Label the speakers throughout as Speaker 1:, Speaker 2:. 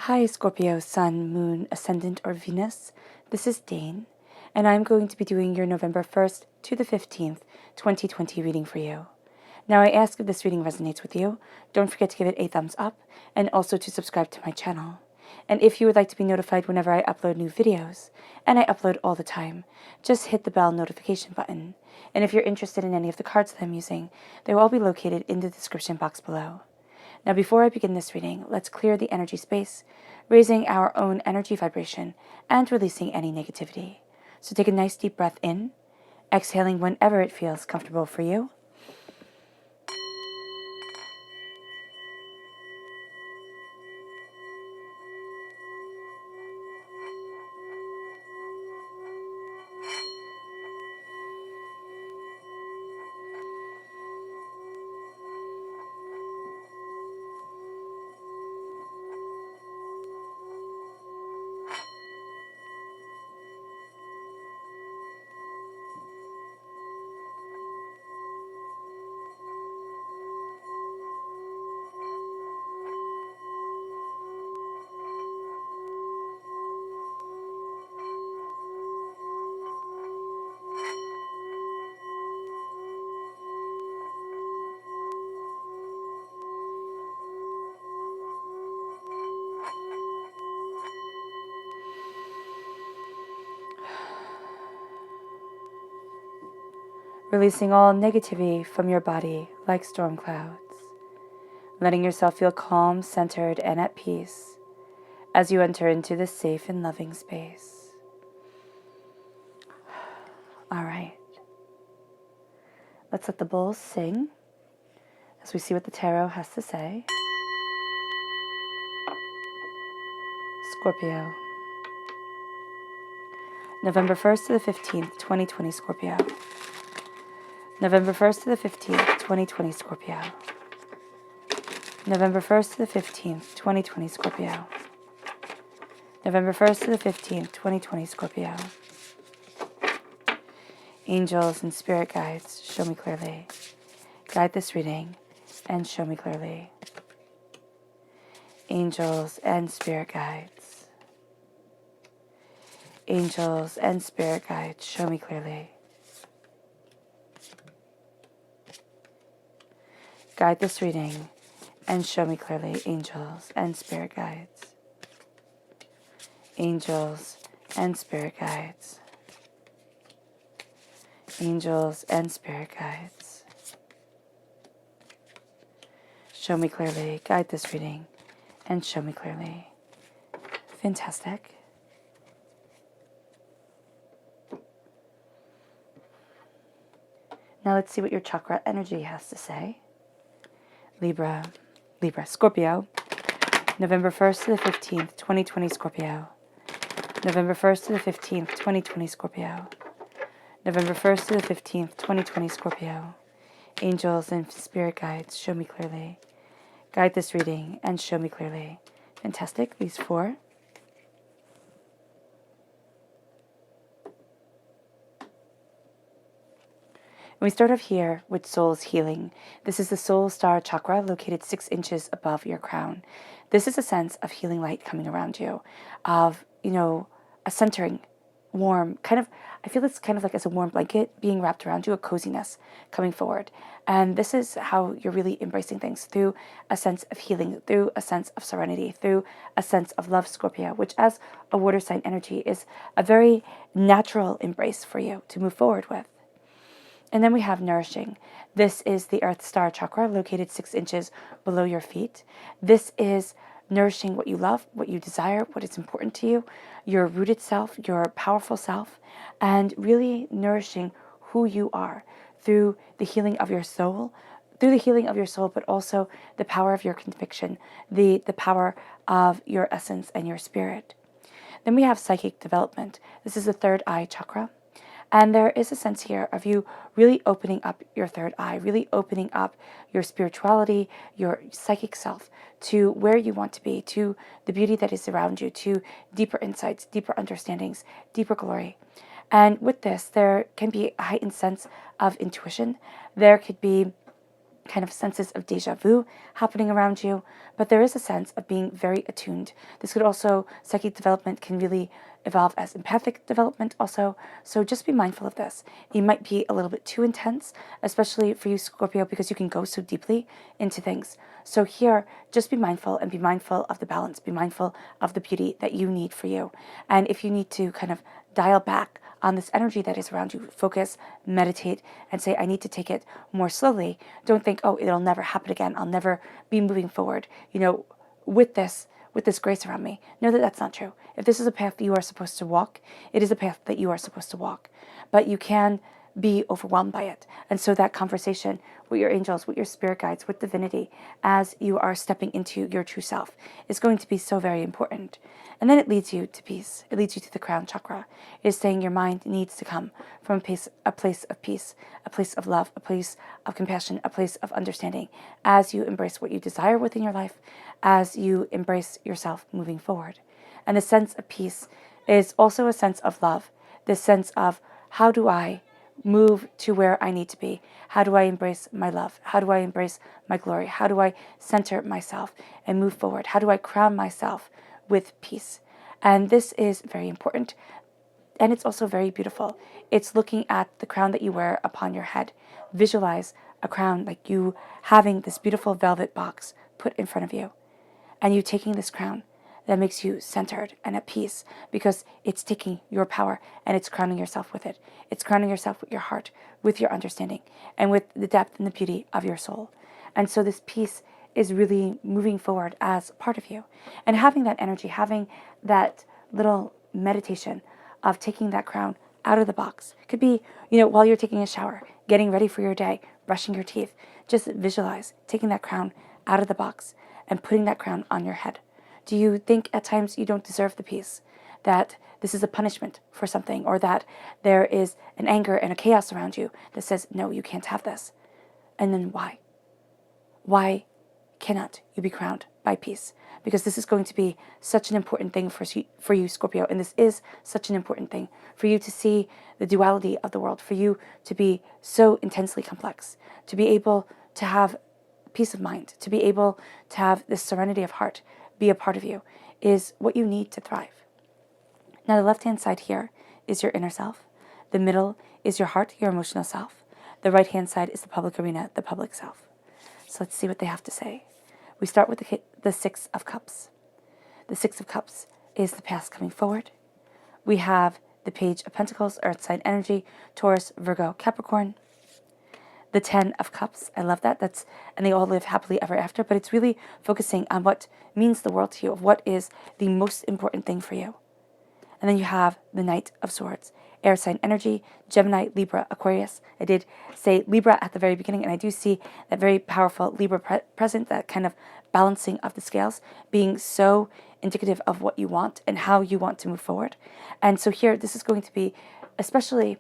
Speaker 1: Hi Scorpio, Sun, Moon, Ascendant, or Venus. This is Dane, and I'm going to be doing your November 1st to the 15th, 2020 reading for you. Now I ask if this reading resonates with you, don't forget to give it a thumbs up, and also to subscribe to my channel. And if you would like to be notified whenever I upload new videos, and I upload all the time, just hit the bell notification button. And if you're interested in any of the cards that I'm using, they will all be located in the description box below. Now, before I begin this reading, let's clear the energy space, raising our own energy vibration and releasing any negativity. So take a nice deep breath in, exhaling whenever it feels comfortable for you. Releasing all negativity from your body like storm clouds. Letting yourself feel calm, centered, and at peace as you enter into this safe and loving space. All right. Let's let the bowls sing as we see what the tarot has to say. Scorpio. November 1st to the 15th, 2020 Scorpio. November 1st to the 15th, 2020 Scorpio. November 1st to the 15th, 2020 Scorpio. November 1st to the 15th, 2020 Scorpio. Angels and spirit guides, show me clearly. Guide this reading and show me clearly. Angels and spirit guides. Angels and spirit guides, show me clearly. Guide this reading and show me clearly, angels and spirit guides. Angels and spirit guides. Angels and spirit guides. Show me clearly, guide this reading and show me clearly. Fantastic. Now let's see what your chakra energy has to say. Libra, Scorpio, November 1st to the 15th, 2020 Scorpio. November 1st to the 15th, 2020 Scorpio. November 1st to the 15th, 2020 Scorpio. Angels and spirit guides, show me clearly. Guide this reading and show me clearly. Fantastic, these four. We start off here with soul's healing. This is the soul star chakra located 6 inches above your crown. This is a sense of healing light coming around you, of, a centering, warm, I feel it's kind of like as a warm blanket being wrapped around you, a coziness coming forward. And this is how you're really embracing things, through a sense of healing, through a sense of serenity, through a sense of love, Scorpio, which as a water sign energy is a very natural embrace for you to move forward with. And then we have nourishing. This is the Earth Star Chakra located 6 inches below your feet. This is nourishing what you love, what you desire, what is important to you, your rooted self, your powerful self, and really nourishing who you are through the healing of your soul, but also the power of your conviction, the power of your essence and your spirit. Then we have psychic development. This is the third eye chakra. And there is a sense here of you really opening up your third eye, really opening up your spirituality, your psychic self, to where you want to be, to the beauty that is around you, to deeper insights, deeper understandings, deeper glory. And with this, there can be a heightened sense of intuition. There could be kind of senses of deja vu happening around you, but there is a sense of being very attuned. This could also, psychic development can really evolve as empathic development also, so just be mindful of this. It might be a little bit too intense, especially for you, Scorpio, because you can go so deeply into things. So here, just be mindful, and be mindful of the balance, be mindful of the beauty that you need for you. And if you need to kind of dial back on this energy that is around you, focus, meditate, and say, I need to take it more slowly. Don't think, oh, it'll never happen again. I'll never be moving forward, with this grace around me. Know that that's not true. If this is a path that you are supposed to walk, it is a path that you are supposed to walk. But you can be overwhelmed by it. And so that conversation with your angels, with your spirit guides, with divinity, as you are stepping into your true self, is going to be so very important. And then it leads you to peace. It leads you to the crown chakra. It is saying your mind needs to come from a place of peace, a place of love, a place of compassion, a place of understanding, as you embrace what you desire within your life, as you embrace yourself moving forward. And the sense of peace is also a sense of love, this sense of, how do I move to where I need to be? How do I embrace my love? How do I embrace my glory? How do I center myself and move forward? How do I crown myself with peace? And this is very important. And it's also very beautiful. It's looking at the crown that you wear upon your head. Visualize a crown like you having this beautiful velvet box put in front of you, and you taking this crown that makes you centered and at peace, because it's taking your power and it's crowning yourself with it. It's crowning yourself with your heart, with your understanding, and with the depth and the beauty of your soul. And so this peace is really moving forward as part of you. And having that energy, having that little meditation of taking that crown out of the box. Could be, while you're taking a shower, getting ready for your day, brushing your teeth. Just visualize taking that crown out of the box and putting that crown on your head. Do you think at times you don't deserve the peace? That this is a punishment for something, or that there is an anger and a chaos around you that says, no, you can't have this? And then why? Why cannot you be crowned by peace? Because this is going to be such an important thing for you, Scorpio. And this is such an important thing for you to see the duality of the world, for you to be so intensely complex, to be able to have peace of mind, to be able to have this serenity of heart be a part of you, is what you need to thrive. Now, the left-hand side here is your inner self. The middle is your heart, your emotional self. The right-hand side is the public arena, the public self. So let's see what they have to say. We start with the Six of Cups. The Six of Cups is the past coming forward. We have the Page of Pentacles, Earth sign energy, Taurus, Virgo, Capricorn. The 10 of Cups, I love that. And they all live happily ever after, but it's really focusing on what means the world to you, of what is the most important thing for you. And then you have the Knight of Swords, air sign energy, Gemini, Libra, Aquarius. I did say Libra at the very beginning, and I do see that very powerful Libra present, that kind of balancing of the scales, being so indicative of what you want and how you want to move forward. And so here, this is going to be especially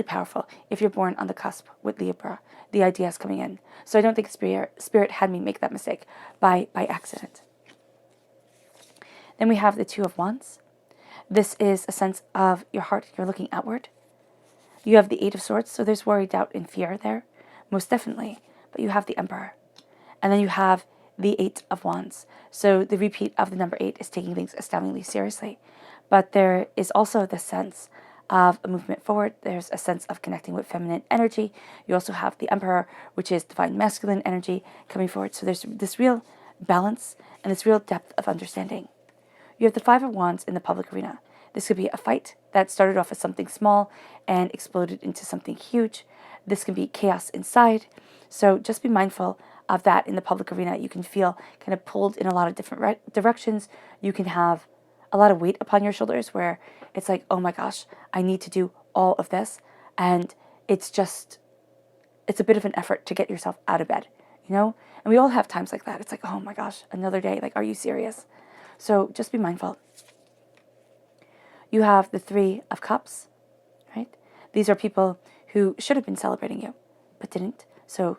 Speaker 1: powerful if you're born on the cusp with Libra, the ideas coming in. So I don't think Spirit had me make that mistake by accident. Then we have the Two of Wands. This is a sense of your heart. You're looking outward. You have the Eight of Swords, so there's worry, doubt, and fear there, most definitely. But you have the Emperor. And then you have the Eight of Wands. So the repeat of the number 8 is taking things astoundingly seriously. But there is also the sense of a movement forward. There's a sense of connecting with feminine energy. You also have the Emperor, which is divine masculine energy, coming forward. So there's this real balance and this real depth of understanding. You have the Five of Wands in the public arena. This could be a fight that started off as something small and exploded into something huge. This can be chaos inside. So just be mindful of that in the public arena. You can feel kind of pulled in a lot of different directions. You can have a lot of weight upon your shoulders where it's like, oh my gosh, I need to do all of this. And it's a bit of an effort to get yourself out of bed, And we all have times like that. It's like, oh my gosh, another day. Like, are you serious? So just be mindful. You have the Three of Cups, right? These are people who should have been celebrating you, but didn't. So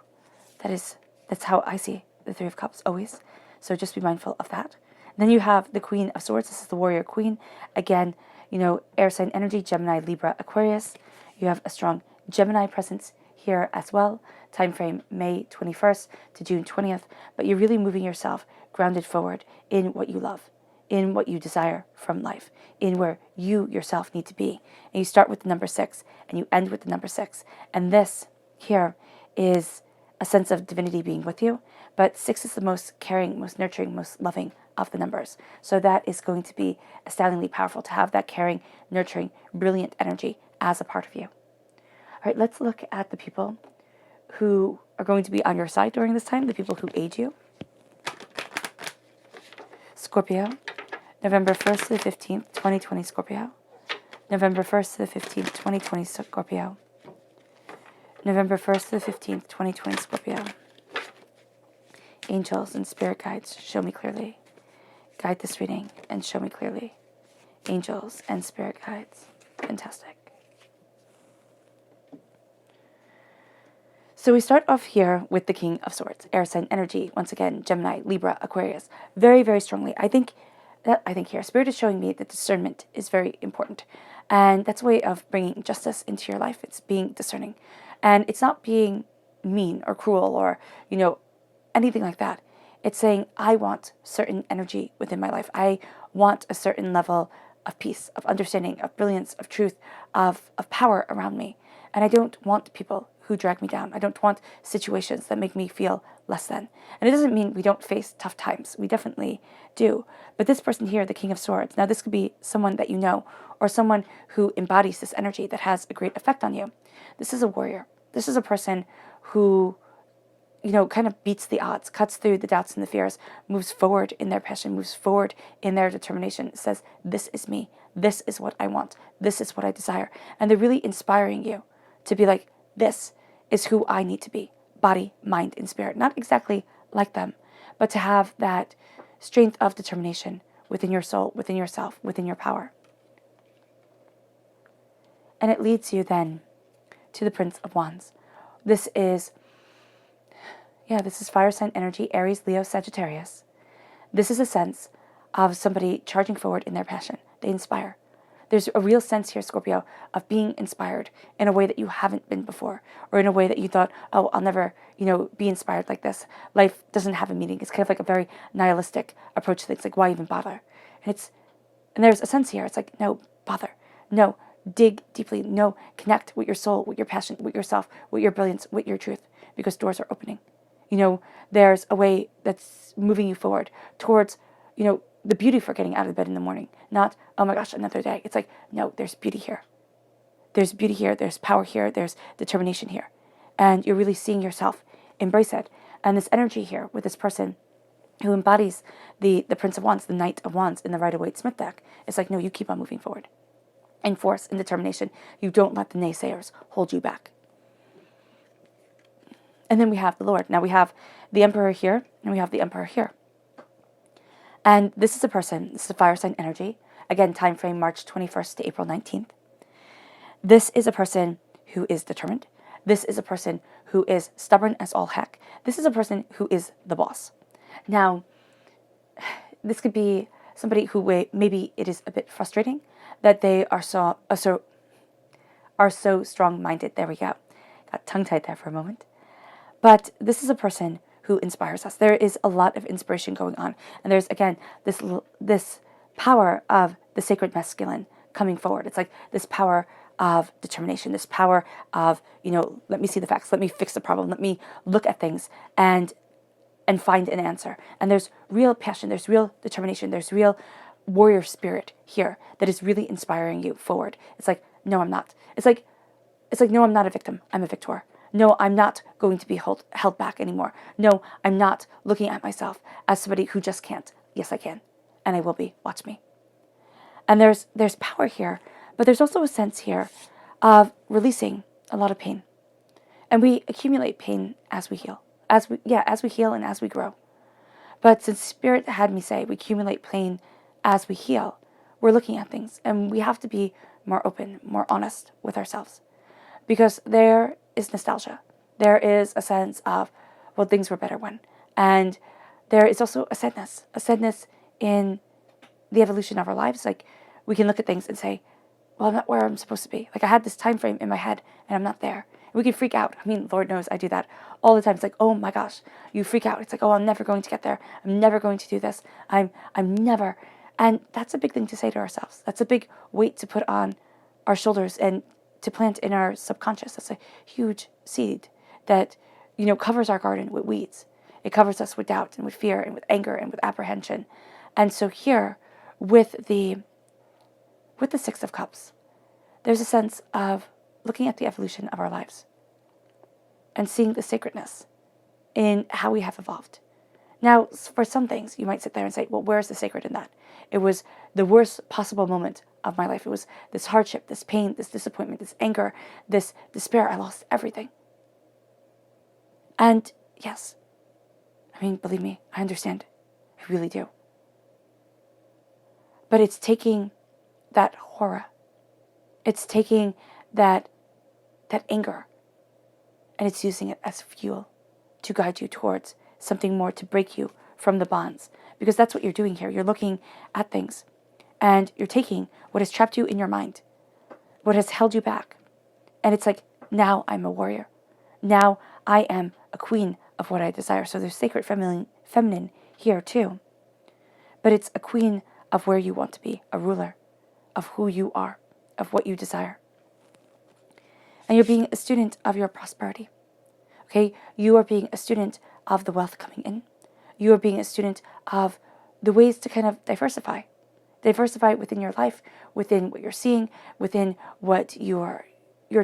Speaker 1: that's how I see the Three of Cups always. So just be mindful of that. Then you have the Queen of Swords. This is the Warrior Queen. Again, air sign energy, Gemini, Libra, Aquarius. You have a strong Gemini presence here as well. time frame May 21st to June 20th, but you're really moving yourself grounded forward in what you love, in what you desire from life, in where you yourself need to be. And you start with the number 6 and you end with the number 6. And this here is a sense of divinity being with you, but 6 is the most caring, most nurturing, most loving of the numbers. So that is going to be astoundingly powerful to have that caring, nurturing, brilliant energy as a part of you. All right, let's look at the people who are going to be on your side during this time, the people who aid you. Scorpio, November 1st to the 15th, 2020, Scorpio. November 1st to the 15th, 2020, Scorpio. November 1st to the 15th, 2020, Scorpio. Angels and spirit guides, show me clearly. Guide this reading and show me clearly. Angels and spirit guides. Fantastic. So we start off here with the King of Swords, air sign energy. Once again, Gemini, Libra, Aquarius. Very, very strongly. I think here, Spirit is showing me that discernment is very important. And that's a way of bringing justice into your life. It's being discerning. And it's not being mean or cruel or, anything like that. It's saying, I want certain energy within my life. I want a certain level of peace, of understanding, of brilliance, of truth, of power around me. And I don't want people who drag me down. I don't want situations that make me feel less than. And it doesn't mean we don't face tough times. We definitely do. But this person here, the King of Swords, now this could be someone that you know or someone who embodies this energy that has a great effect on you. This is a warrior. This is a person who, kind of beats the odds, cuts through the doubts and the fears, moves forward in their passion, moves forward in their determination, says, this is me. This is what I want. This is what I desire. And they're really inspiring you to be like, this is who I need to be, body, mind, and spirit. Not exactly like them, but to have that strength of determination within your soul, within yourself, within your power. And it leads you then to the Prince of Wands. This is fire sign energy, Aries, Leo, Sagittarius. This is a sense of somebody charging forward in their passion. They inspire. There's a real sense here, Scorpio, of being inspired in a way that you haven't been before, or in a way that you thought, oh, I'll never, be inspired like this. Life doesn't have a meaning. It's kind of like a very nihilistic approach to things, like why even bother? And there's a sense here. It's like, no, bother. No, dig deeply. No, connect with your soul, with your passion, with yourself, with your brilliance, with your truth, because doors are opening. There's a way that's moving you forward towards, the beauty for getting out of bed in the morning. Not, oh my gosh, another day. It's like, no, there's beauty here. There's beauty here. There's power here. There's determination here. And you're really seeing yourself embrace it. And this energy here with this person who embodies the Prince of Wands, the Knight of Wands in the Rider-Waite-Smith deck, it's like, no, you keep on moving forward. In force, in determination. You don't let the naysayers hold you back. And then we have the Lord. Now we have the Emperor here, and we have the Emperor here. And this is a person, this is a fire sign energy. Again, time frame March 21st to April 19th. This is a person who is determined. This is a person who is stubborn as all heck. This is a person who is the boss. Now, this could be somebody who maybe it is a bit frustrating that they are so strong-minded. There we go. Got tongue-tied there for a moment. But this is a person who inspires us. There is a lot of inspiration going on. And there's, again, this power of the sacred masculine coming forward. It's like this power of determination, this power of, let me see the facts, let me fix the problem, let me look at things and find an answer. And there's real passion, there's real determination, there's real warrior spirit here that is really inspiring you forward. It's like, no, I'm not. It's like, no, I'm not a victim, I'm a victor. No, I'm not going to be held back anymore. No, I'm not looking at myself as somebody who just can't. Yes, I can. And I will be. Watch me. And there's power here, but there's also a sense here of releasing a lot of pain. And we accumulate pain as we heal. As we heal and as we grow. But since Spirit had me say we accumulate pain as we heal, we're looking at things. And we have to be more open, more honest with ourselves. Because there is nostalgia. There is a sense of, well, things were better when. And there is also a sadness in the evolution of our lives. Like, we can look at things and say, well, I'm not where I'm supposed to be. Like, I had this time frame in my head, and I'm not there. We can freak out. I mean, Lord knows I do that all the time. It's like, oh my gosh, you freak out. It's like, oh, I'm never going to get there. I'm never going to do this. I'm never. And that's a big thing to say to ourselves. That's a big weight to put on our shoulders and to plant in our subconscious. That's a huge seed that, covers our garden with weeds. It covers us with doubt and with fear and with anger and with apprehension. And so here, with the Six of Cups, there's a sense of looking at the evolution of our lives and seeing the sacredness in how we have evolved. Now, for some things, you might sit there and say, well, where's the sacred in that? It was the worst possible moment of my life. It was this hardship, this pain, this disappointment, this anger, this despair. I lost everything. And yes, I mean, believe me, I understand. I really do. But it's taking that horror. It's taking that anger, and it's using it as fuel to guide you towards something more, to break you from the bonds. Because that's what you're doing here. You're looking at things, and you're taking what has trapped you in your mind, what has held you back. And it's like, now I'm a warrior. Now I am a queen of what I desire. So there's sacred feminine here too. But it's a queen of where you want to be, a ruler of who you are, of what you desire. And you're being a student of your prosperity. Okay? You are being a student of the wealth coming in. You are being a student of the ways to kind of diversify. Diversify within your life, within what you're seeing, within what you're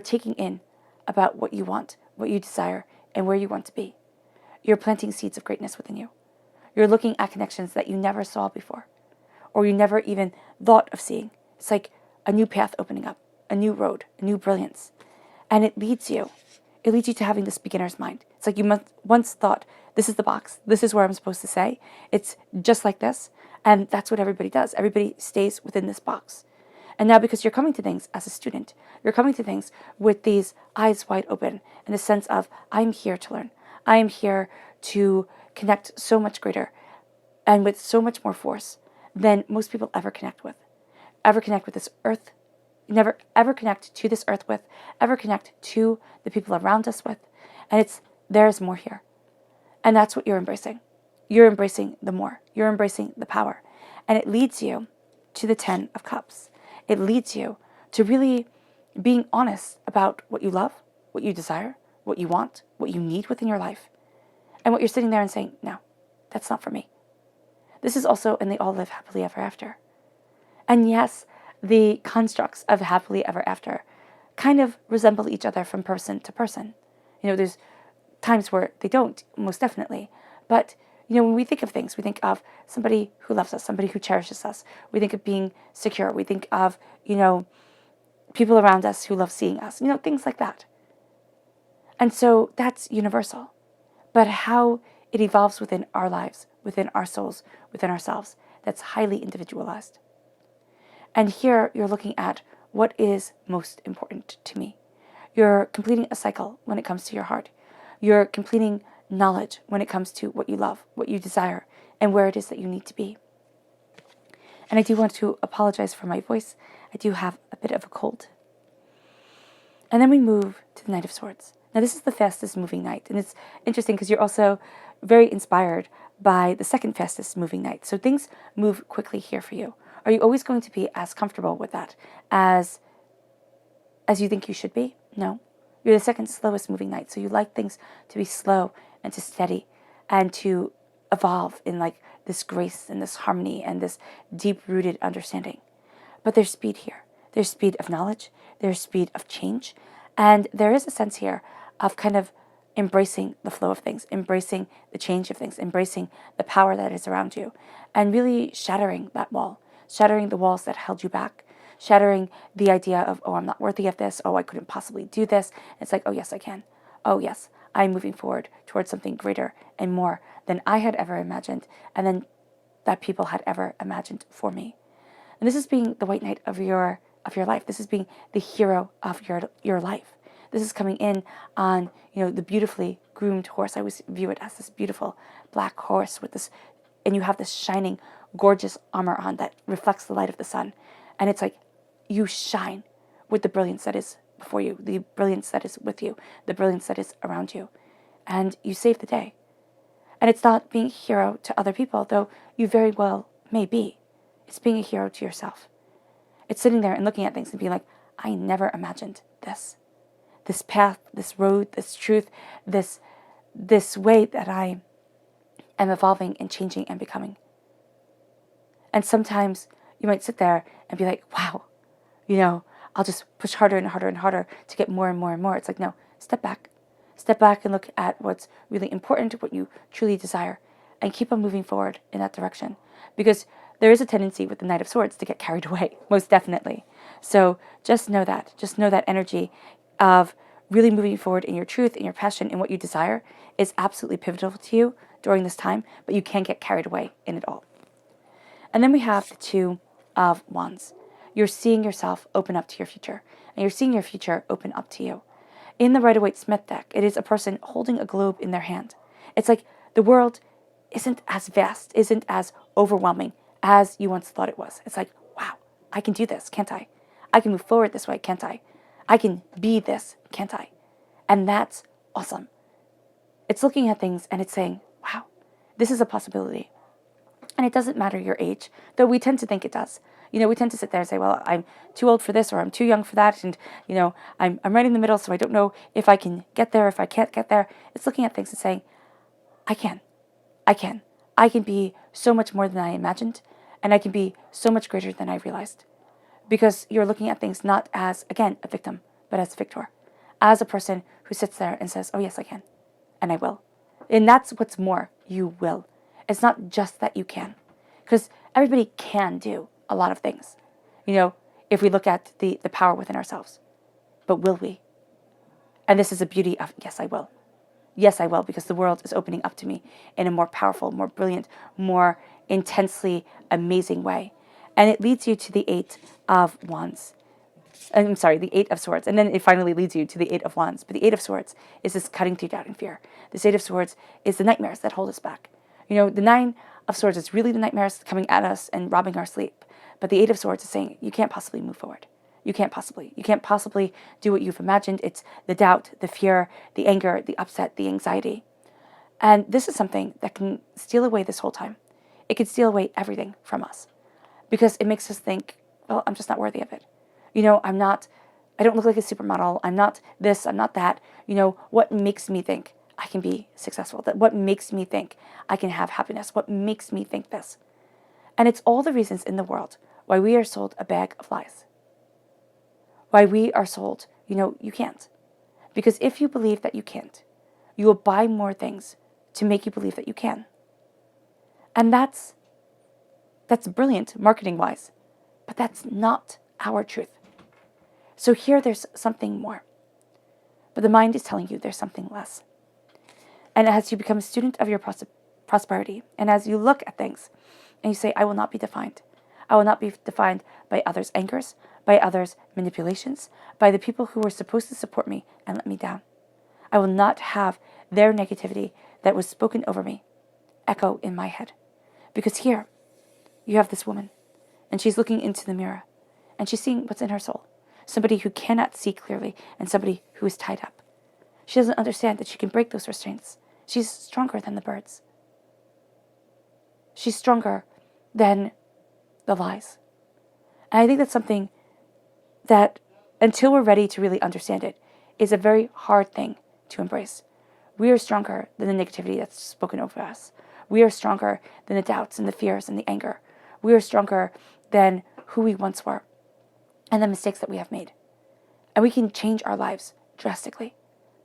Speaker 1: taking in about what you want, what you desire, and where you want to be. You're planting seeds of greatness within you. You're looking at connections that you never saw before, or you never even thought of seeing. It's like a new path opening up, a new road, a new brilliance. And it leads you to having this beginner's mind. It's like you once thought, this is the box, this is where I'm supposed to say. It's just like this. And that's what everybody does. Everybody stays within this box. And now because you're coming to things as a student, you're coming to things with these eyes wide open and a sense of, I'm here to learn. I am here to connect so much greater and with so much more force than most people ever connect with this earth, never ever connect to this earth with, ever connect to the people around us with. And there's more here. And that's what you're embracing. You're embracing the more. You're embracing the power. And it leads you to the 10 of Cups. It leads you to really being honest about what you love, what you desire, what you want, what you need within your life. And what you're sitting there and saying, no, that's not for me. This is also in the all live happily ever after. And yes, the constructs of happily ever after kind of resemble each other from person to person. There's times where they don't, most definitely. But, when we think of things, we think of somebody who loves us, somebody who cherishes us. We think of being secure. We think of, people around us who love seeing us, things like that. And so that's universal. But how it evolves within our lives, within our souls, within ourselves, that's highly individualized. And here you're looking at what is most important to me. You're completing a cycle when it comes to your heart. You're completing knowledge when it comes to what you love, what you desire, and where it is that you need to be. And I do want to apologize for my voice. I do have a bit of a cold. And then we move to the Knight of Swords. Now this is the fastest moving knight. And it's interesting because you're also very inspired by the second fastest moving knight. So things move quickly here for you. Are you always going to be as comfortable with that as you think you should be? No. You're the second slowest moving knight. So you like things to be slow and to steady and to evolve in like this grace and this harmony and this deep-rooted understanding. But there's speed here. There's speed of knowledge. There's speed of change. And there is a sense here of kind of embracing the flow of things, embracing the change of things, embracing the power that is around you, and really shattering that wall, shattering the walls that held you back, shattering the idea of, oh, I'm not worthy of this, oh, I couldn't possibly do this. It's like, oh, yes, I can. Oh, yes, I'm moving forward towards something greater and more than I had ever imagined, and then that people had ever imagined for me. And this is being the white knight of your life. This is being the hero of your life. This is coming in on, the beautifully groomed horse. I always view it as this beautiful black horse with this, and you have this shining, gorgeous armor on that reflects the light of the sun. And it's like you shine with the brilliance that is before you, the brilliance that is with you, the brilliance that is around you. And you save the day. And it's not being a hero to other people, though you very well may be. It's being a hero to yourself. It's sitting there and looking at things and being like, I never imagined this. This path, this road, this truth, this way that I am evolving and changing and becoming. And sometimes you might sit there and be like, wow, I'll just push harder and harder and harder to get more and more and more. It's like, no, step back. Step back and look at what's really important, what you truly desire, and keep on moving forward in that direction. Because there is a tendency with the Knight of Swords to get carried away, most definitely. So just know that. Just know that energy of really moving forward in your truth, in your passion, in what you desire is absolutely pivotal to you during this time, but you can't get carried away in it all. And then we have the Two of Wands. You're seeing yourself open up to your future, and you're seeing your future open up to you. In the Rider-Waite-Smith deck, it is a person holding a globe in their hand. It's like the world isn't as vast, isn't as overwhelming as you once thought it was. It's like, wow, I can do this, can't I? I can move forward this way, can't I? I can be this, can't I? And that's awesome. It's looking at things and it's saying, wow, this is a possibility. And it doesn't matter your age, though we tend to think it does. We tend to sit there and say, well, I'm too old for this or I'm too young for that. And, I'm right in the middle, so I don't know if I can get there, if I can't get there. It's looking at things and saying, I can. I can be so much more than I imagined. And I can be so much greater than I realized. Because you're looking at things not as, again, a victim, but as a victor. As a person who sits there and says, oh, yes, I can. And I will. And that's what's more. You will. It's not just that you can. Because everybody can do a lot of things, if we look at the power within ourselves. But will we? And this is the beauty of, yes, I will. Yes, I will, because the world is opening up to me in a more powerful, more brilliant, more intensely amazing way. And it leads you to the Eight of Wands. I'm sorry, the Eight of Swords. And then it finally leads you to the Eight of Wands. But the Eight of Swords is this cutting through doubt and fear. This Eight of Swords is the nightmares that hold us back. The Nine of Swords is really the nightmares coming at us and robbing our sleep. But the Eight of Swords is saying, you can't possibly move forward. You can't possibly do what you've imagined. It's the doubt, the fear, the anger, the upset, the anxiety. And this is something that can steal away this whole time. It can steal away everything from us. Because it makes us think, well, I'm just not worthy of it. I don't look like a supermodel. I'm not this, I'm not that. What makes me think I can be successful? What makes me think I can have happiness? What makes me think this? And it's all the reasons in the world why we are sold a bag of lies. Why we are sold, you can't. Because if you believe that you can't, you will buy more things to make you believe that you can. And that's brilliant marketing-wise, but that's not our truth. So here there's something more. But the mind is telling you there's something less. And as you become a student of your prosperity, and as you look at things, and you say, I will not be defined. I will not be defined by others' angers, by others' manipulations, by the people who were supposed to support me and let me down. I will not have their negativity that was spoken over me echo in my head. Because here, you have this woman, and she's looking into the mirror, and she's seeing what's in her soul. Somebody who cannot see clearly, and somebody who is tied up. She doesn't understand that she can break those restraints. She's stronger than the birds. She's stronger than the lies. And I think that's something that, until we're ready to really understand it, is a very hard thing to embrace. We are stronger than the negativity that's spoken over us. We are stronger than the doubts and the fears and the anger. We are stronger than who we once were and the mistakes that we have made. And we can change our lives drastically,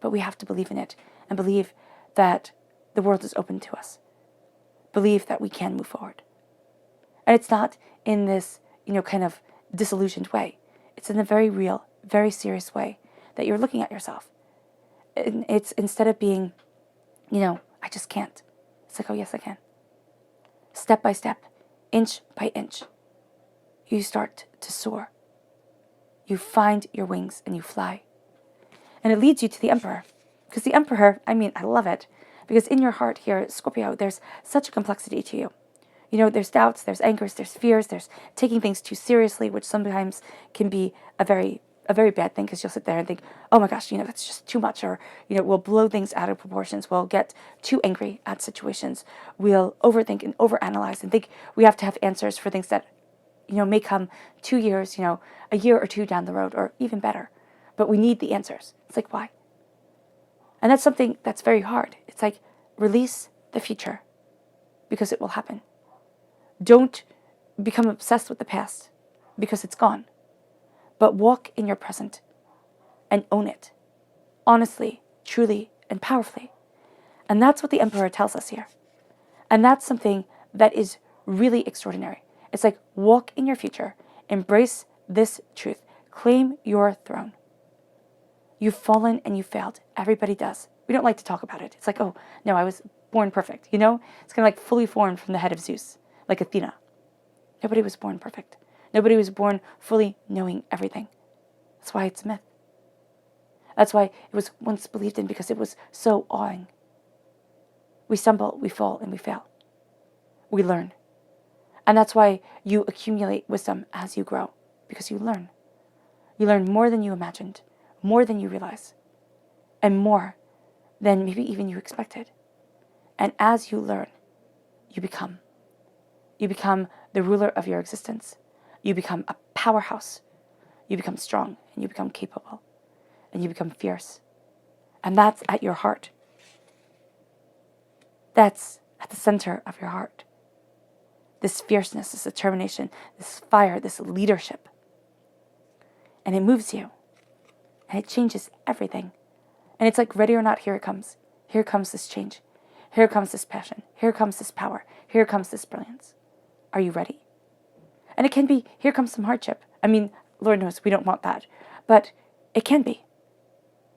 Speaker 1: but we have to believe in it and believe that the world is open to us. Believe that we can move forward. And it's not in this, kind of disillusioned way. It's in a very real, very serious way that you're looking at yourself. And it's instead of being, I just can't. It's like, oh, yes, I can. Step by step, inch by inch, you start to soar. You find your wings and you fly. And it leads you to the Emperor. Because the Emperor, I love it. Because in your heart here, Scorpio, there's such a complexity to you. There's doubts, there's angers, there's fears, there's taking things too seriously, which sometimes can be a very a very bad thing, because you'll sit there and think, oh my gosh, that's just too much. Or, we'll blow things out of proportions. We'll get too angry at situations. We'll overthink and overanalyze and think we have to have answers for things that, may come 2 years, a year or two down the road, or even better. But we need the answers. It's like, why? And that's something that's very hard. It's like, release the future, because it will happen. Don't become obsessed with the past, because it's gone. But walk in your present and own it, honestly, truly, and powerfully. And that's what the Emperor tells us here. And that's something that is really extraordinary. It's like, walk in your future, embrace this truth, claim your throne. You've fallen and you failed. Everybody does. We don't like to talk about it. It's like, oh, no, I was born perfect, It's kind of like fully formed from the head of Zeus, like Athena. Nobody was born perfect. Nobody was born fully knowing everything. That's why it's a myth. That's why it was once believed in, because it was so awing. We stumble, we fall, and we fail. We learn. And that's why you accumulate wisdom as you grow, because you learn. You learn more than you imagined, more than you realize, and more than maybe even you expected. And as you learn, you become. You become the ruler of your existence. You become a powerhouse. You become strong, and you become capable, and you become fierce. And that's at your heart. That's at the center of your heart. This fierceness, this determination, this fire, this leadership. And it moves you. And it changes everything. And it's like, ready or not, here it comes. Here comes this change. Here comes this passion. Here comes this power. Here comes this brilliance. Are you ready? And it can be, here comes some hardship. I mean, Lord knows we don't want that. But it can be.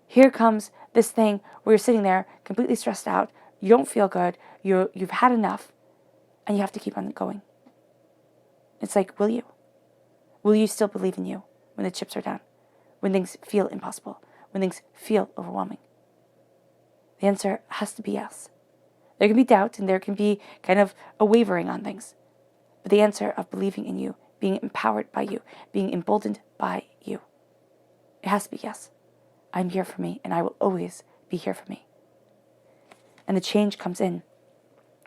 Speaker 1: Here comes this thing where you're sitting there completely stressed out. You don't feel good. You've had enough. And you have to keep on going. It's like, will you? Will you still believe in you when the chips are down? When things feel impossible? When things feel overwhelming? The answer has to be yes. There can be doubt, and there can be kind of a wavering on things. But the answer of believing in you, being empowered by you, being emboldened by you, it has to be yes. I'm here for me, and I will always be here for me. And the change comes in.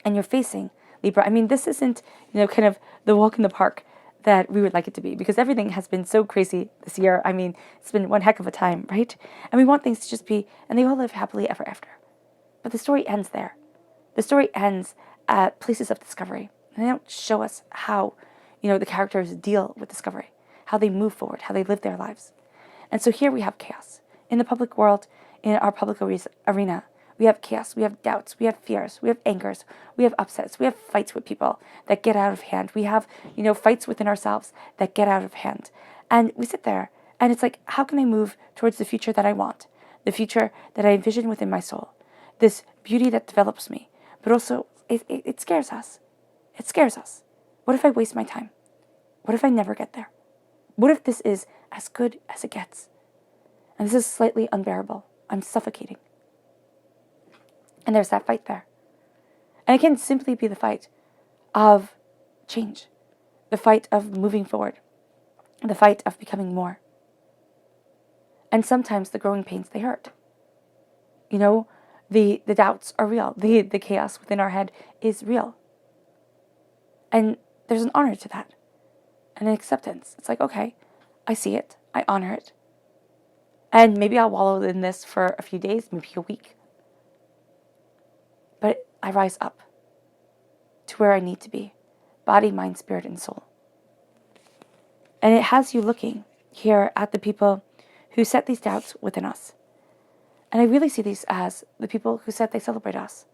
Speaker 1: And you're facing Libra. I mean, this isn't, kind of the walk in the park that we would like it to be, because everything has been so crazy this year. I mean, it's been one heck of a time, right? And we want things to just be, and they all live happily ever after. But the story ends there. The story ends at places of discovery. And they don't show us how, the characters deal with discovery, how they move forward, how they live their lives. And so here we have chaos. In the public world, in our public arena, we have chaos, we have doubts, we have fears, we have angers, we have upsets, we have fights with people that get out of hand. We have, fights within ourselves that get out of hand. And we sit there, and it's like, how can I move towards the future that I want? The future that I envision within my soul. This beauty that develops me. But also, it scares us. It scares us. What if I waste my time? What if I never get there? What if this is as good as it gets? And this is slightly unbearable. I'm suffocating. And there's that fight there. And it can simply be the fight of change, the fight of moving forward, the fight of becoming more. And sometimes the growing pains, they hurt. The doubts are real. The chaos within our head is real. And there's an honor to that, and an acceptance. It's like, okay, I see it. I honor it. And maybe I'll wallow in this for a few days, maybe a week. But I rise up to where I need to be. Body, mind, spirit, and soul. And it has you looking here at the people who set these doubts within us. And I really see these as the people who said they celebrate us.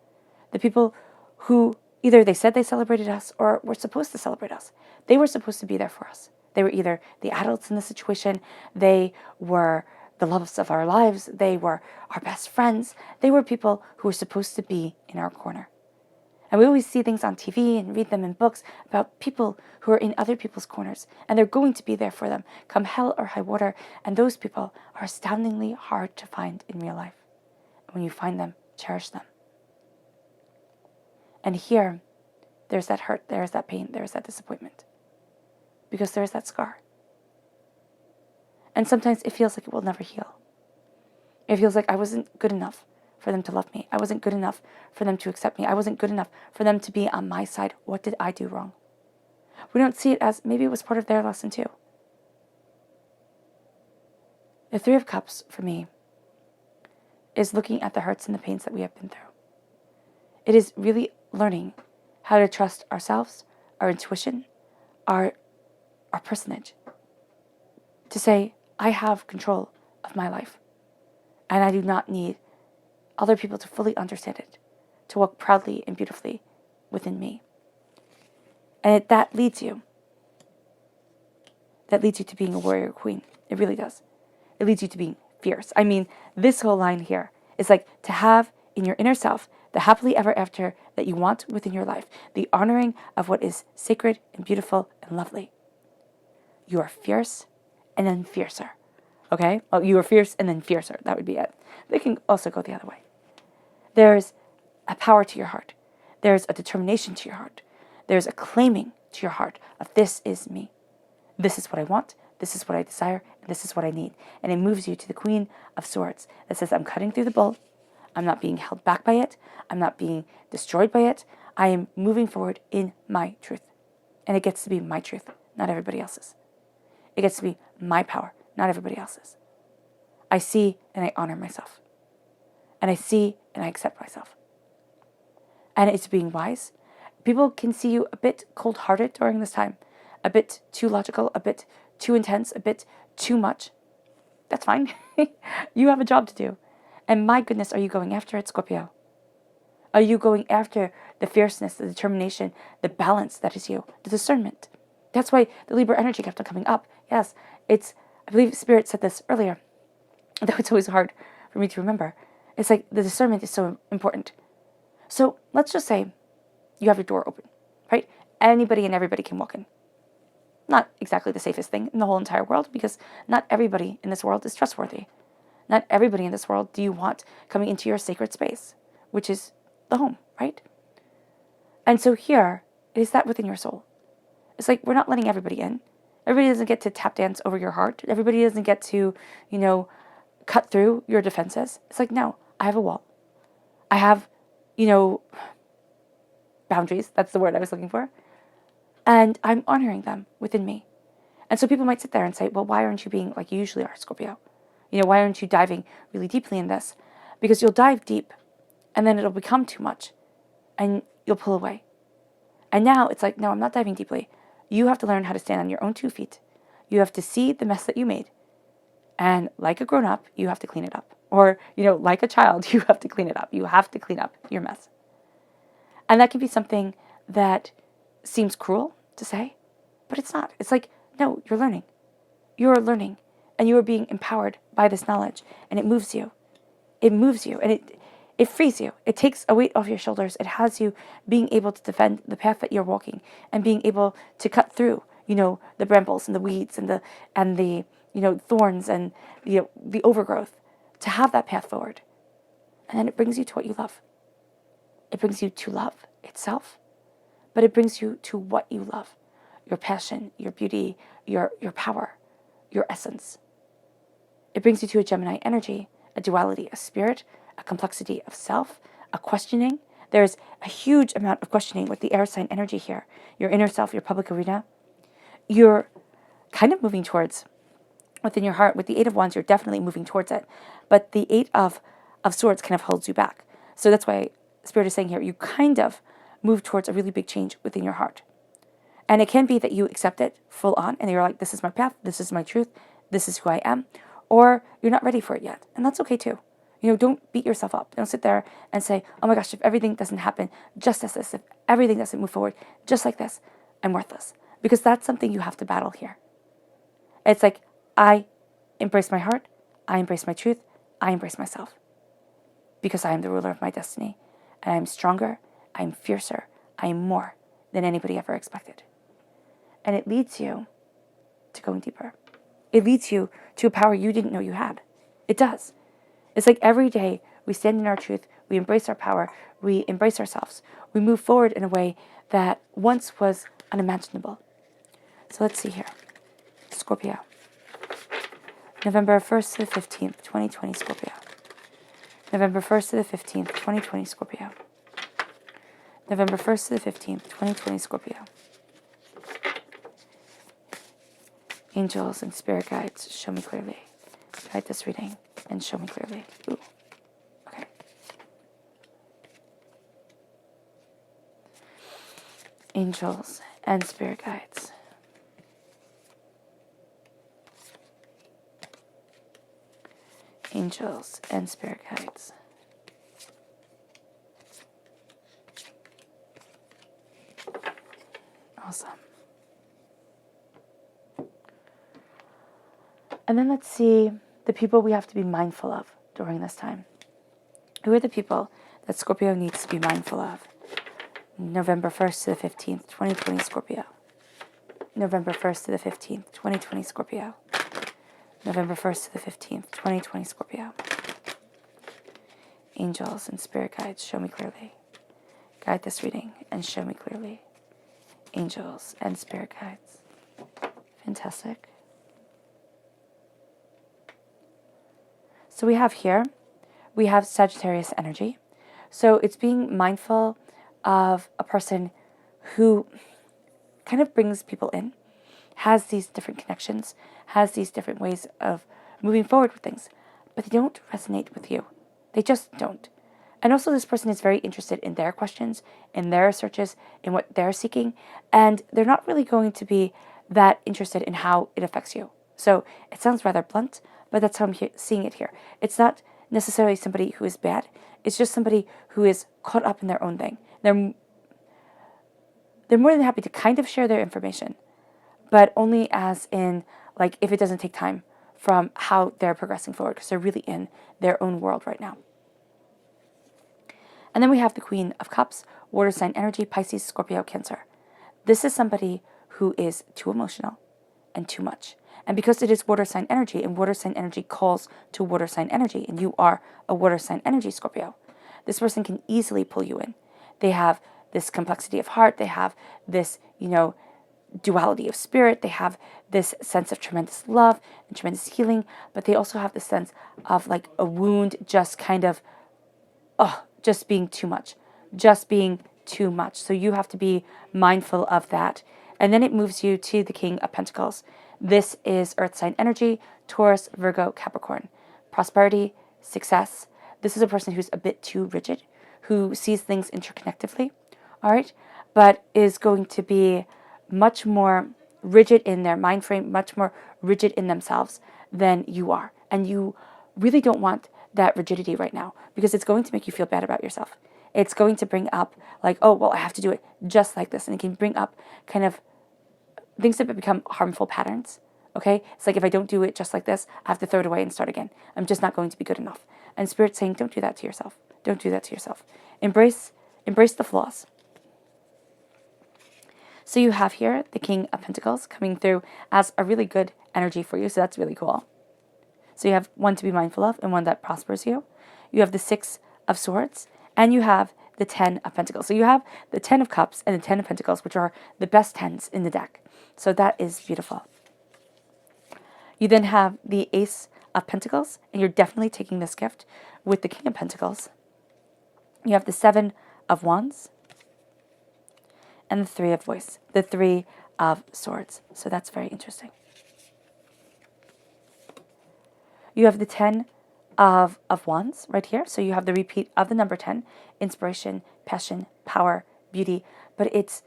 Speaker 1: The people who either they said they celebrated us or were supposed to celebrate us. They were supposed to be there for us. They were either the adults in the situation, they were the loves of our lives, they were our best friends. They were people who were supposed to be in our corner. And we always see things on TV and read them in books about people who are in other people's corners, and they're going to be there for them, come hell or high water. And those people are astoundingly hard to find in real life. And when you find them, cherish them. And here, there's that hurt, there's that pain, there's that disappointment. Because there's that scar. And sometimes it feels like it will never heal. It feels like I wasn't good enough for them to love me. I wasn't good enough for them to accept me. I wasn't good enough for them to be on my side. What did I do wrong? We don't see it as maybe it was part of their lesson too. The Three of Cups, for me, is looking at the hurts and the pains that we have been through. It is really learning how to trust ourselves, our intuition, our personage. To say, I have control of my life. And I do not need other people to fully understand it, to walk proudly and beautifully within me. And that leads you to being a warrior queen. It really does. It leads you to being fierce. I mean, this whole line here is like to have in your inner self the happily ever after that you want within your life, the honoring of what is sacred and beautiful and lovely. You are fierce and then fiercer. Okay? Oh, you are fierce and then fiercer. That would be it. They can also go the other way. There's a power to your heart. There's a determination to your heart. There's a claiming to your heart of this is me. This is what I want. This is what I desire. And this is what I need. And it moves you to the Queen of Swords that says, I'm cutting through the bull. I'm not being held back by it. I'm not being destroyed by it. I am moving forward in my truth. And it gets to be my truth, not everybody else's. It gets to be my power, not everybody else's. I see and I honor myself. And I see and I accept myself. And it's being wise. People can see you a bit cold-hearted during this time, a bit too logical, a bit too intense, a bit too much. That's fine. You have a job to do. And my goodness, are you going after it, Scorpio? Are you going after the fierceness, the determination, the balance that is you, the discernment? That's why the Libra energy kept on coming up. Yes, I believe Spirit said this earlier, though it's always hard for me to remember. It's like the discernment is so important. So let's just say you have your door open, right? Anybody and everybody can walk in. Not exactly the safest thing in the whole entire world, because not everybody in this world is trustworthy. Not everybody in this world do you want coming into your sacred space, which is the home, right? And so here, it is that within your soul. It's like we're not letting everybody in. Everybody doesn't get to tap dance over your heart. Everybody doesn't get to, cut through your defenses. It's like, no, I have a wall. I have, boundaries. That's the word I was looking for. And I'm honoring them within me. And so people might sit there and say, well, why aren't you being like you usually are, Scorpio? Why aren't you diving really deeply in this? Because you'll dive deep and then it'll become too much and you'll pull away. And now it's like, no, I'm not diving deeply. You have to learn how to stand on your own 2 feet. You have to see the mess that you made. And like a grown-up, you have to clean it up. Or, like a child, you have to clean it up. You have to clean up your mess. And that can be something that seems cruel to say, but it's not. It's like, no, you're learning. You're learning. And you are being empowered by this knowledge. And it moves you. It moves you. And it frees you. It takes a weight off your shoulders. It has you being able to defend the path that you're walking and being able to cut through, the brambles and the weeds and the thorns and the overgrowth, to have that path forward. And then it brings you to what you love. It brings you to love itself, but it brings you to what you love, your passion, your beauty, your power, your essence. It brings you to a Gemini energy, a duality, a spirit, a complexity of self, a questioning. There's a huge amount of questioning with the air sign energy here. Your inner self, your public arena. You're kind of moving towards, within your heart, with the 8 of Wands, you're definitely moving towards it. But the 8 of Swords kind of holds you back. So that's why Spirit is saying here, you kind of move towards a really big change within your heart. And it can be that you accept it full on and you're like, this is my path, this is my truth, this is who I am. Or you're not ready for it yet. And that's okay too. Don't beat yourself up. Don't sit there and say, oh my gosh, if everything doesn't happen just as this, if everything doesn't move forward just like this, I'm worthless. Because that's something you have to battle here. It's like, I embrace my heart, I embrace my truth, I embrace myself. Because I am the ruler of my destiny. And I'm stronger, I'm fiercer, I am more than anybody ever expected. And it leads you to going deeper. It leads you to a power you didn't know you had. It does. It's like every day we stand in our truth, we embrace our power, we embrace ourselves. We move forward in a way that once was unimaginable. So let's see here. Scorpio. November 1st to the 15th, 2020 Scorpio. November 1st to the 15th, 2020 Scorpio. November 1st to the 15th, 2020 Scorpio. Angels and spirit guides, show me clearly. Guide this reading and show me clearly. Ooh. Okay. Angels and spirit guides. Angels and spirit guides. Awesome. And then let's see the people we have to be mindful of during this time. Who are the people that Scorpio needs to be mindful of? November 1st to the 15th, 2020 Scorpio. November 1st to the 15th, 2020 Scorpio. November 1st to the 15th, 2020 Scorpio. Angels and spirit guides, show me clearly. Guide this reading and show me clearly. Angels and spirit guides. Fantastic. So we have Sagittarius energy. So it's being mindful of a person who kind of brings people in, has these different connections, has these different ways of moving forward with things, but they don't resonate with you. They just don't. And also this person is very interested in their questions, in their searches, in what they're seeking, and they're not really going to be that interested in how it affects you. So it sounds rather blunt, but that's how I'm seeing it here. It's not necessarily somebody who is bad. It's just somebody who is caught up in their own thing. They're more than happy to kind of share their information, but only as in, like, if it doesn't take time from how they're progressing forward, because they're really in their own world right now. And then we have the Queen of Cups, water sign energy, Pisces, Scorpio, Cancer. This is somebody who is too emotional and too much. And because it is water sign energy, and water sign energy calls to water sign energy, and you are a water sign energy, Scorpio, this person can easily pull you in. They have this complexity of heart. They have this, duality of spirit. They have this sense of tremendous love and tremendous healing, but they also have this sense of like a wound just kind of, just being too much. Just being too much. So you have to be mindful of that. And then it moves you to the King of Pentacles. This is earth sign energy, Taurus, Virgo, Capricorn. Prosperity, success. This is a person who's a bit too rigid, who sees things interconnectively, all right, but is going to be much more rigid in their mind frame, much more rigid in themselves than you are. And you really don't want that rigidity right now, because it's going to make you feel bad about yourself. It's going to bring up like, oh, well, I have to do it just like this. And it can bring up kind of things that become harmful patterns, okay? It's like, if I don't do it just like this, I have to throw it away and start again. I'm just not going to be good enough. And Spirit's saying, don't do that to yourself. Don't do that to yourself. Embrace the flaws. So you have here the King of Pentacles coming through as a really good energy for you, so that's really cool. So you have one to be mindful of and one that prospers you. You have the Six of Swords, and you have the Ten of Pentacles. So you have the Ten of Cups and the Ten of Pentacles, which are the best tens in the deck. So that is beautiful. You then have the Ace of Pentacles, and you're definitely taking this gift with the King of Pentacles. You have the Seven of Wands and the Three of Voice, the Three of Swords. So that's very interesting. You have the Ten of Wands right here. So you have the repeat of the number 10, inspiration, passion, power, beauty, but it's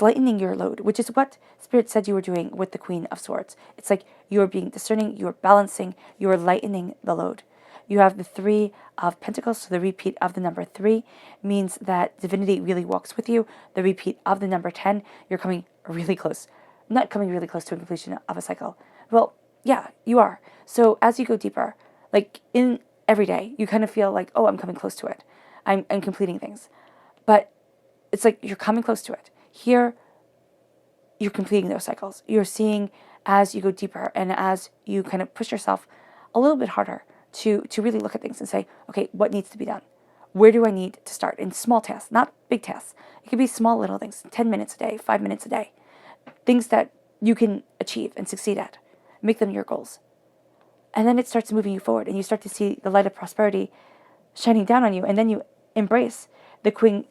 Speaker 1: lightening your load, which is what Spirit said you were doing with the Queen of Swords. It's like you're being discerning, you're balancing, you're lightening the load. You have the Three of Pentacles, so the repeat of the number 3 means that divinity really walks with you. The repeat of the number 10, you're coming really close. Not coming really close to a completion of a cycle. Well, yeah, you are. So as you go deeper, like in every day, you kind of feel like, oh, I'm coming close to it. I'm completing things. But it's like you're coming close to it. Here, you're completing those cycles. You're seeing as you go deeper and as you kind of push yourself a little bit harder to really look at things and say, okay, what needs to be done? Where do I need to start? In small tasks, not big tasks. It could be small little things, 10 minutes a day, 5 minutes a day. Things that you can achieve and succeed at. Make them your goals. And then it starts moving you forward, and you start to see the light of prosperity shining down on you, and then you embrace the Queen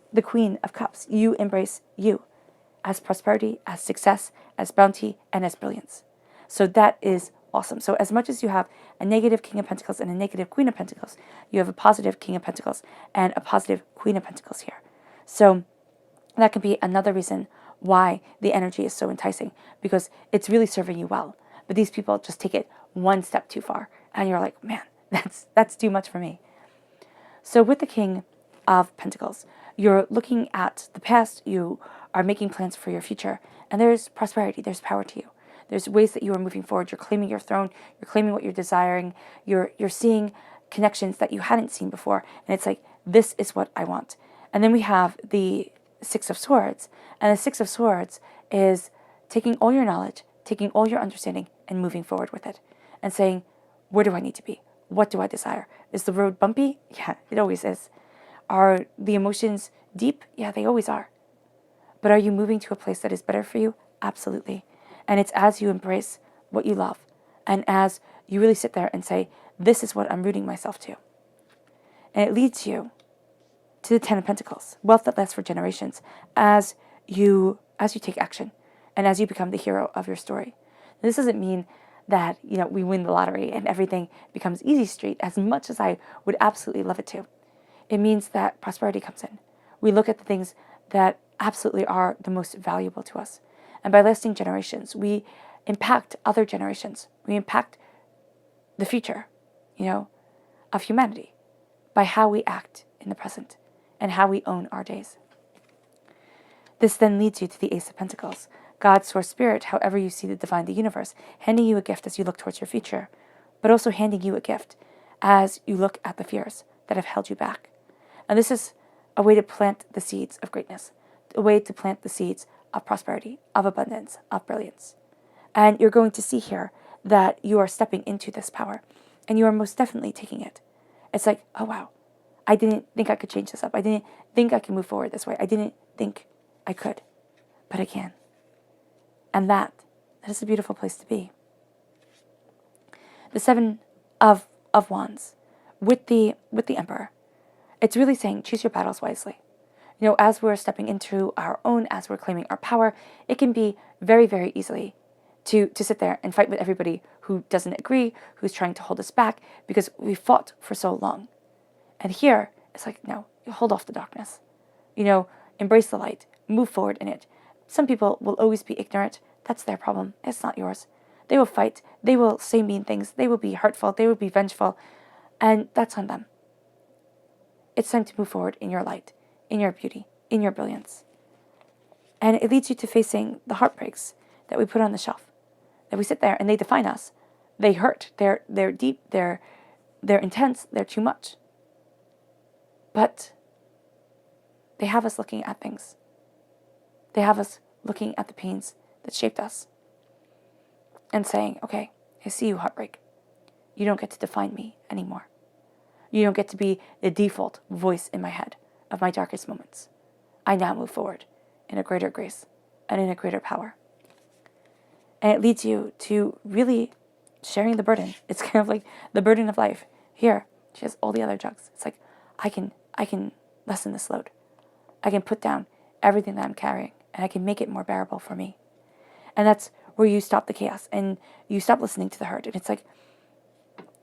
Speaker 1: of Cups. You embrace you as prosperity, as success, as bounty, and as brilliance. So that is awesome. So as much as you have a negative King of Pentacles and a negative Queen of Pentacles, you have a positive King of Pentacles and a positive Queen of Pentacles here. So that can be another reason why the energy is so enticing, because it's really serving you well. But these people just take it one step too far, and you're like, man, that's too much for me. So with the King of Pentacles, you're looking at the past, you are making plans for your future, and there's prosperity, there's power to you. There's ways that you are moving forward. You're claiming your throne, you're claiming what you're desiring, you're seeing connections that you hadn't seen before, and it's like, this is what I want. And then we have the Six of Swords, and the Six of Swords is taking all your knowledge, taking all your understanding, and moving forward with it, and saying, where do I need to be? What do I desire? Is the road bumpy? Yeah, it always is. Are the emotions deep? Yeah, they always are. But are you moving to a place that is better for you? Absolutely. And it's as you embrace what you love, and as you really sit there and say, this is what I'm rooting myself to. And it leads you to the Ten of Pentacles, wealth that lasts for generations, as you take action and as you become the hero of your story. This doesn't mean that, we win the lottery and everything becomes easy street, as much as I would absolutely love it to. It means that prosperity comes in. We look at the things that absolutely are the most valuable to us. And by lasting generations, we impact other generations. We impact the future, of humanity by how we act in the present and how we own our days. This then leads you to the Ace of Pentacles, God, Source, Spirit, however you see the divine, the universe, handing you a gift as you look towards your future, but also handing you a gift as you look at the fears that have held you back. And this is a way to plant the seeds of greatness, a way to plant the seeds of prosperity, of abundance, of brilliance. And you're going to see here that you are stepping into this power, and you are most definitely taking it. It's like, oh wow, I didn't think I could change this up. I didn't think I could move forward this way. I didn't think I could, but I can. And that is a beautiful place to be. The Seven of Wands with the Emperor, it's really saying, choose your battles wisely. As we're stepping into our own, as we're claiming our power, it can be very, very easily to sit there and fight with everybody who doesn't agree, who's trying to hold us back, because we fought for so long. And here, it's like, no, you hold off the darkness. Embrace the light, move forward in it. Some people will always be ignorant. That's their problem. It's not yours. They will fight. They will say mean things. They will be hurtful. They will be vengeful. And that's on them. It's time to move forward in your light, in your beauty, in your brilliance. And it leads you to facing the heartbreaks that we put on the shelf, that we sit there and they define us. They hurt. They're deep. They're intense. They're too much. But they have us looking at things. They have us looking at the pains that shaped us and saying, okay, I see you, heartbreak. You don't get to define me anymore. You don't get to be the default voice in my head of my darkest moments. I now move forward in a greater grace and in a greater power. And it leads you to really sharing the burden. It's kind of like the burden of life. Here, she has all the other jugs. It's like, I can lessen this load. I can put down everything that I'm carrying, and I can make it more bearable for me. And that's where you stop the chaos and you stop listening to the herd. And it's like,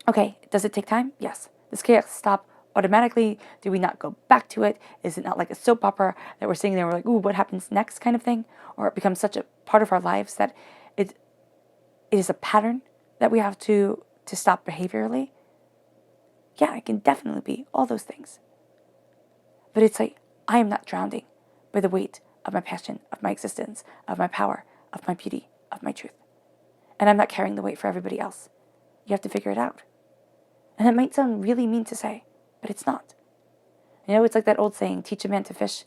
Speaker 1: okay, does it take time? Yes. Does chaos stop automatically? Do we not go back to it? Is it not like a soap opera that we're sitting there, we're like, ooh, what happens next kind of thing? Or it becomes such a part of our lives that it is a pattern that we have to stop behaviorally? Yeah, it can definitely be all those things. But it's like, I am not drowning by the weight of my passion, of my existence, of my power, of my beauty, of my truth. And I'm not carrying the weight for everybody else. You have to figure it out. And that might sound really mean to say, but it's not. It's like that old saying, teach a man to fish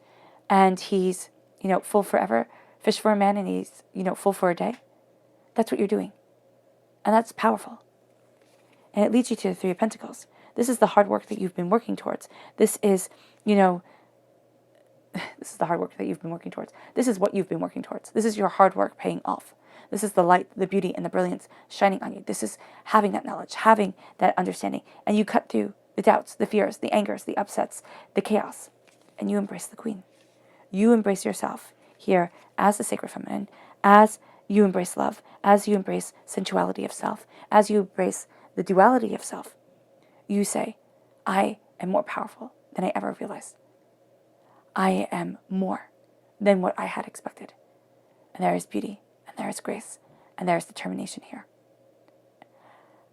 Speaker 1: and he's, full forever. Fish for a man and he's, full for a day. That's what you're doing. And that's powerful. And it leads you to the Three of Pentacles. This is the hard work that you've been working towards. This is, this is the hard work that you've been working towards. This is what you've been working towards. This is your hard work paying off. This is the light, the beauty, and the brilliance shining on you. This is having that knowledge, having that understanding. And you cut through the doubts, the fears, the angers, the upsets, the chaos, and you embrace the queen. You embrace yourself here as the sacred feminine, as you embrace love, as you embrace sensuality of self, as you embrace the duality of self. You say, I am more powerful than I ever realized. I am more than what I had expected. And there is beauty, and there is grace, and there is determination here.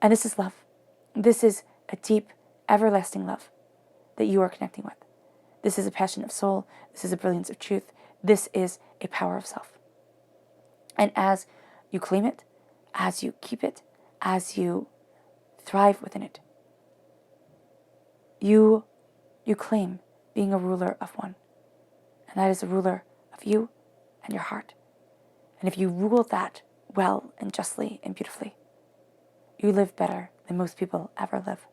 Speaker 1: And this is love. This is a deep, everlasting love that you are connecting with. This is a passion of soul. This is a brilliance of truth. This is a power of self. And as you claim it, as you keep it, as you thrive within it, you claim being a ruler of one. And that is a ruler of you and your heart. And if you rule that well and justly and beautifully, you live better than most people ever live.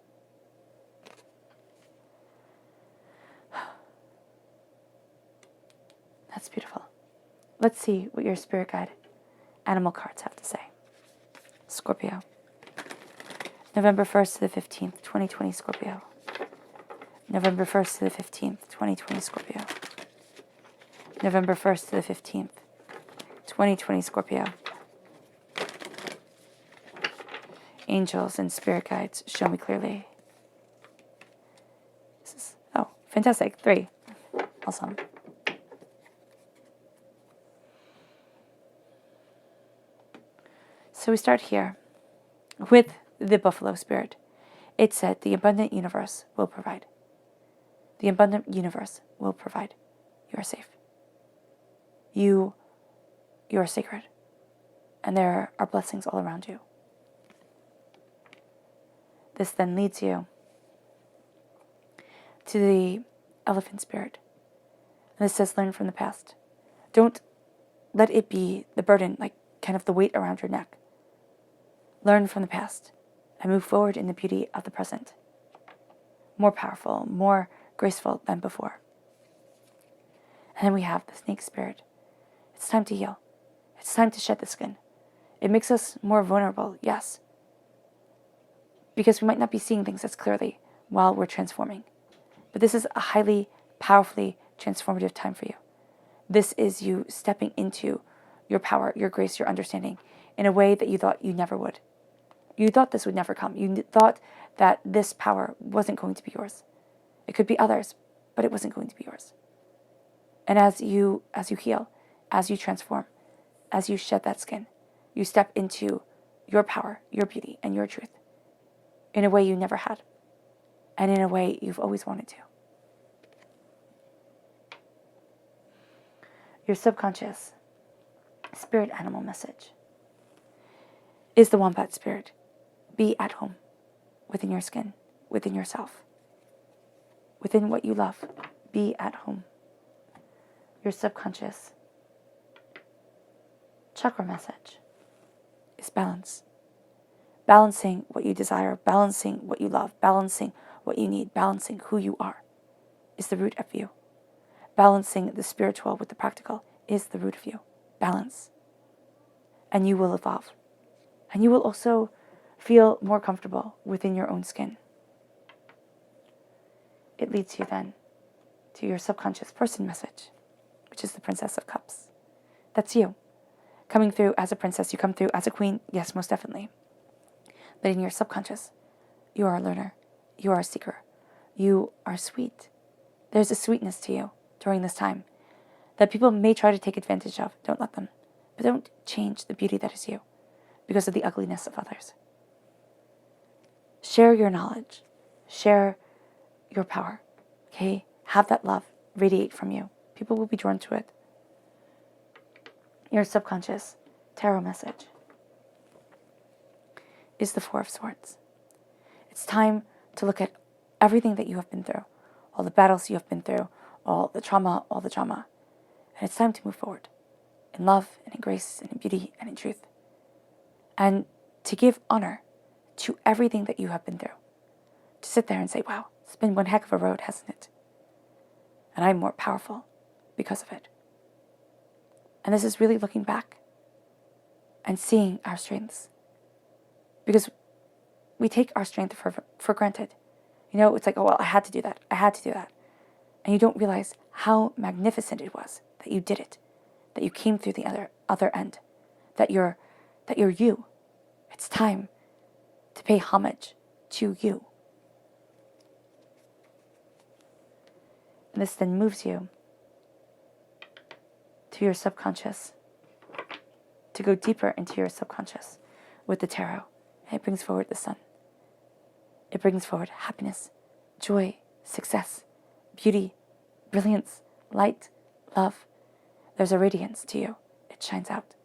Speaker 1: That's beautiful. Let's see what your spirit guide animal cards have to say. Scorpio. November 1st to the 15th, 2020 Scorpio. November 1st to the 15th, 2020 Scorpio. November 1st to the 15th, 2020 Scorpio. Angels and spirit guides, show me clearly. Oh, fantastic. 3. Awesome. So we start here with the buffalo spirit. It said, the abundant universe will provide. The abundant universe will provide. You are safe. You are sacred. And there are blessings all around you. This then leads you to the elephant spirit. And this says, learn from the past. Don't let it be the burden, like kind of the weight around your neck. Learn from the past and move forward in the beauty of the present. More powerful, more graceful than before. And then we have the snake spirit. It's time to heal. It's time to shed the skin. It makes us more vulnerable, yes. Because we might not be seeing things as clearly while we're transforming. But this is a highly, powerfully transformative time for you. This is you stepping into your power, your grace, your understanding in a way that you thought you never would. You thought this would never come. You thought that this power wasn't going to be yours. It could be others, but it wasn't going to be yours. And as you heal, as you transform, as you shed that skin, you step into your power, your beauty, and your truth in a way you never had, and in a way you've always wanted to. Your subconscious spirit animal message is the wombat spirit. Be at home within your skin, within yourself, within what you love. Be at home. Your subconscious chakra message is balance. Balancing what you desire, balancing what you love, balancing what you need, balancing who you are is the root of you. Balancing the spiritual with the practical is the root of you. Balance. And you will evolve. And you will also feel more comfortable within your own skin. It leads you then to your subconscious person message, which is the Princess of Cups. That's you. Coming through as a princess, you come through as a queen, yes, most definitely. But in your subconscious, you are a learner. You are a seeker. You are sweet. There's a sweetness to you during this time that people may try to take advantage of. Don't let them. But don't change the beauty that is you because of the ugliness of others. Share your knowledge. Share your power. Okay? Have that love radiate from you. People will be drawn to it. Your subconscious tarot message is the Four of Swords. It's time to look at everything that you have been through, all the battles you have been through, all the trauma, all the drama. And it's time to move forward in love and in grace and in beauty and in truth. And to give honor to everything that you have been through. To sit there and say, wow, it's been one heck of a road, hasn't it? And I'm more powerful because of it. And this is really looking back and seeing our strengths. Because we take our strength for granted. You know, it's like, oh, well, I had to do that. I had to do that. And you don't realize how magnificent it was that you did it, that you came through the other end, that you're you. It's time to pay homage to you. And this then moves you to your subconscious, to go deeper into your subconscious with the tarot. And it brings forward the sun. It brings forward happiness, joy, success, beauty, brilliance, light, love. There's a radiance to you. It shines out.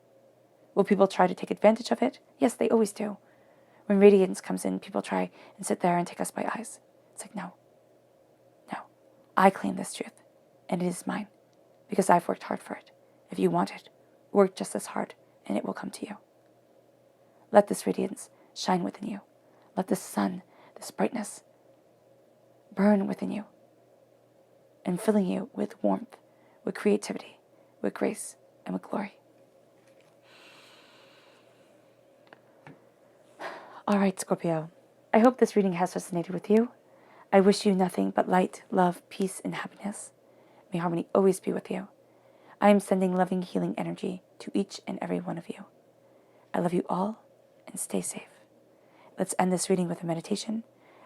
Speaker 1: Will people try to take advantage of it? Yes, they always do. When radiance comes in, people try and sit there and take us by eyes. It's like, no. I claim this truth, and it is mine, because I've worked hard for it. If you want it, work just as hard, and it will come to you. Let this radiance shine within you. Let the sun, this brightness, burn within you, and filling you with warmth, with creativity, with grace, and with glory. All right, Scorpio. I hope this reading has resonated with you. I wish you nothing but light, love, peace, and happiness. May harmony always be with you. I am sending loving, healing energy to each and every one of you. I love you all, and stay safe. Let's end this reading with a meditation,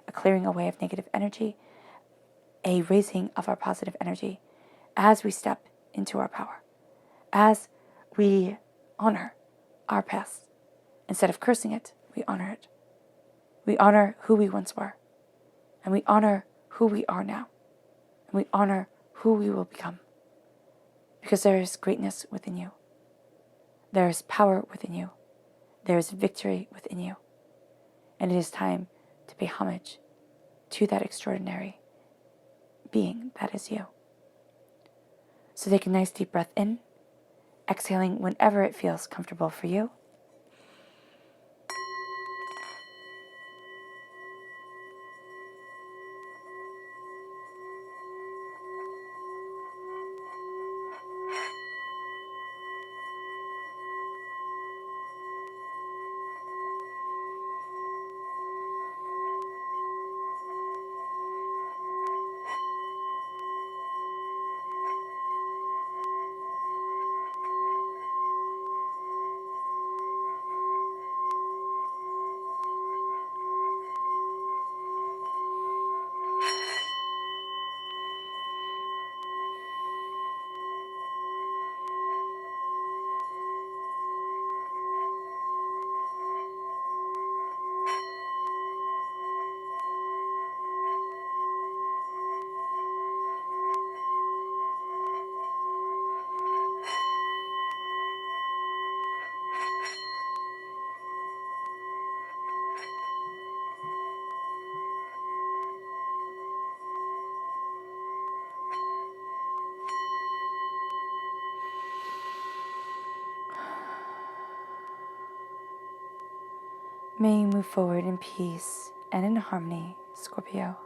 Speaker 1: a clearing away of negative energy, a raising of our positive energy as we step into our power, as we honor our past. Instead of cursing it, we honor it. We honor who we once were. And we honor who we are now. And we honor who we will become. Because there is greatness within you. There is power within you. There is victory within you. And it is time to pay homage to that extraordinary being that is you. So take a nice deep breath in, exhaling whenever it feels comfortable for you. May you move forward in peace and in harmony, Scorpio.